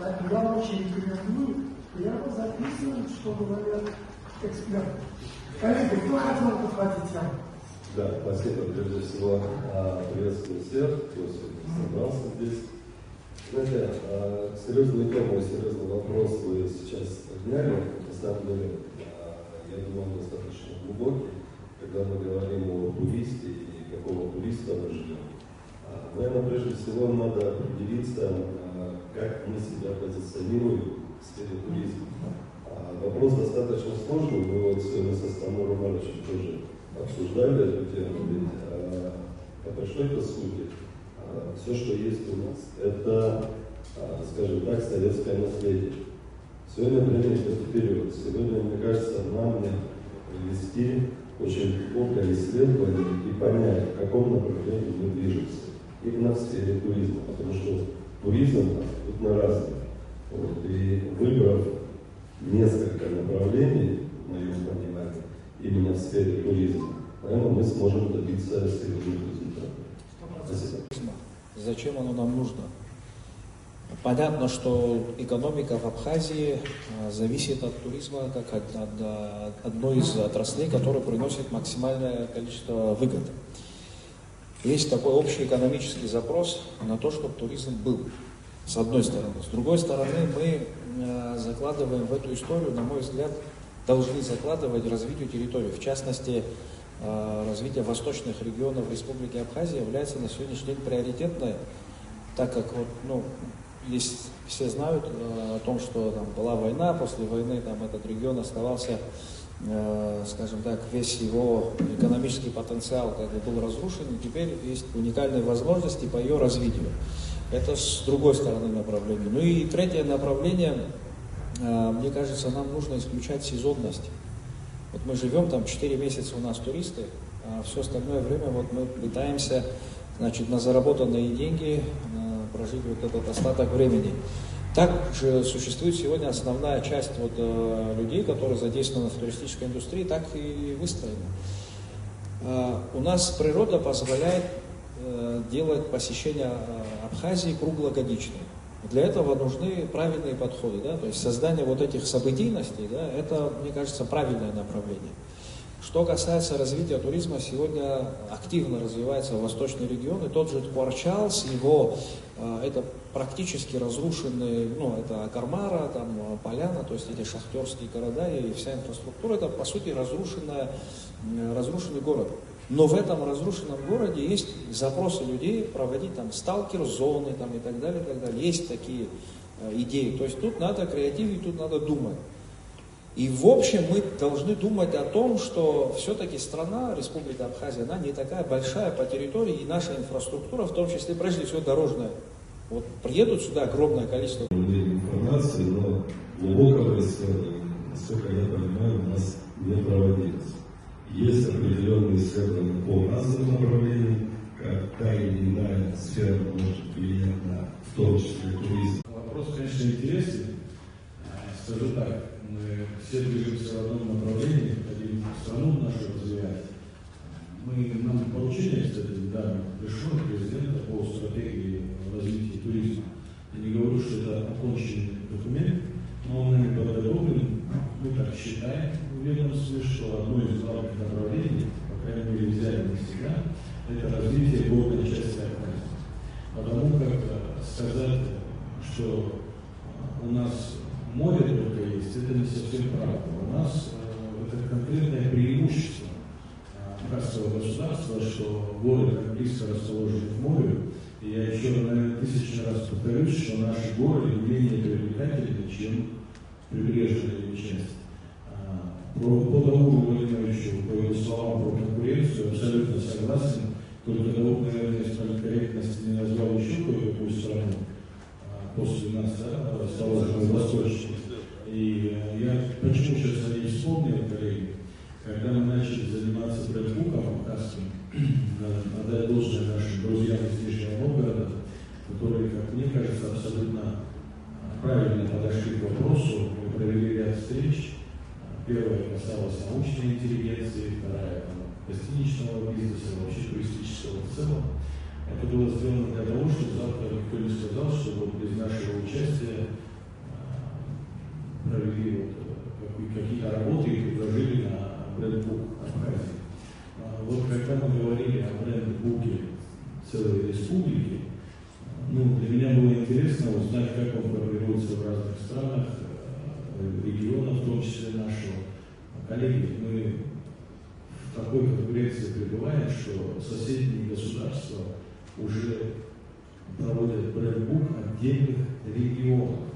Поэтому я очень рекомендую прямо записывать, что говорят эксперты. Коллеги, кто хотел подхватить тему? Да, спасибо. Прежде всего, приветствую всех, кто собрался здесь. Знаете, серьезную тему, серьезный вопрос вы сейчас подняли. На самом деле, я думаю, он достаточно глубокий, когда мы говорим о туристе и какого туриста мы ждем. Наверное, прежде всего надо определиться, как мы себя позиционируем в сфере туризма. Вопрос достаточно сложный, мы вот сегодня со Станом Романовичем тоже обсуждали эту тему, ведь по большой сути все, что есть у нас, это, скажем так, советское наследие. Сегодня время идет вперед. Сегодня, мне кажется, нам провести очень глубокое исследование и понять, в каком направлении мы движемся. Именно в сфере туризма, потому что туризм тут на разных. Вот, и выбрав несколько направлений, в моем понимании, именно в сфере туризма, наверное, мы сможем добиться серьезных результатов. Спасибо. Зачем оно нам нужно? Понятно, что экономика в Абхазии зависит от туризма как от одной из отраслей, которая приносит максимальное количество выгод. Есть такой общий экономический запрос на то, чтобы туризм был, с одной стороны. С другой стороны, мы закладываем в эту историю, на мой взгляд, должны закладывать развитие территории. В частности, развитие восточных регионов Республики Абхазия является на сегодняшний день приоритетной, так как есть, все знают о том, что там была война, после войны там этот регион оставался, скажем так, весь его экономический потенциал как бы был разрушен, и теперь есть уникальные возможности по ее развитию. Это с другой стороны направления. Ну и третье направление, мне кажется, нам нужно исключать сезонность. Вот мы живем там 4 месяца у нас туристы, а все остальное время вот мы пытаемся, значит, на заработанные деньги прожить вот этот остаток времени. Также существует сегодня основная часть людей, которые задействованы в туристической индустрии, так и выстроена. У нас природа позволяет делать посещение Абхазии круглогодичным. Для этого нужны правильные подходы, да? То есть создание вот этих событийностей, да, это, мне кажется, правильное направление. Что касается развития туризма, сегодня активно развивается восточный регион, и тот же Тхуарчал с его, это практически разрушенные, это Акармара, там Поляна, то есть эти шахтерские города и вся инфраструктура, это по сути разрушенный город. Но в этом разрушенном городе есть запросы людей проводить там сталкер-зоны там, и так далее, и так далее. Есть такие идеи. То есть тут надо креативить, тут надо думать. И в общем мы должны думать о том, что все-таки страна, Республика Абхазия, она не такая большая по территории, и наша инфраструктура, в том числе, прежде всего, дорожная. Вот приедут сюда огромное количество информации, но глубокого исследования, насколько я понимаю, у нас не проводилось. Есть определенные исследования по разным направлениям, как та или иная сфера может влиять на, в том числе, туризм. Вопрос, конечно, интересный. Скажу так, мы все движемся в одном направлении, хотим страну нашу развивать. Нам поручение, кстати, недавно пришло от президента по стратегии развития туризма. Я не говорю, что это оконченный документ, но он нами подготовлен. Мы так считаем в ведомстве, что одно из главных направлений, по крайней мере, взяли навсегда, это развитие горной части Абхазии. Потому как сказать, что у нас море только есть, это не совсем правда. У нас это конкретное преимущество абхазского государства, что горы так близко расположены к морю. И я еще, наверное, 1000 раз повторюсь, что наши горы не менее привлекательны, чем прибрежная часть. По Дауру Владимировичу, по его словам про конкуренцию, абсолютно согласен. Только Даур, наверное, из политкорректности не назвал еще кое-какую страну. После нас стало восточнее. И я почему сейчас о ней вспомнил, коллеги, когда мы начали заниматься брэндбуком абхазским, отдать должное нашим друзьям из Нижнего Новгорода, которые, как мне кажется, абсолютно правильно подошли к вопросу. Мы провели ряд встреч. Первая касалась научной интеллигенции, вторая гостиничного бизнеса, вообще туристического в целом. Это было сделано для того, чтобы завтра никто не сказал, что вот без нашего участия провели какие-то работы и предложили на брендбук Абхазии. Вот когда мы говорили о брендбуке целой республики, для меня было интересно узнать, как он формируется в разных странах, регионах, в том числе нашего. Коллеги, мы в такой конкуренции пребываем, что соседние государства уже проводят брендбук отдельных регионов.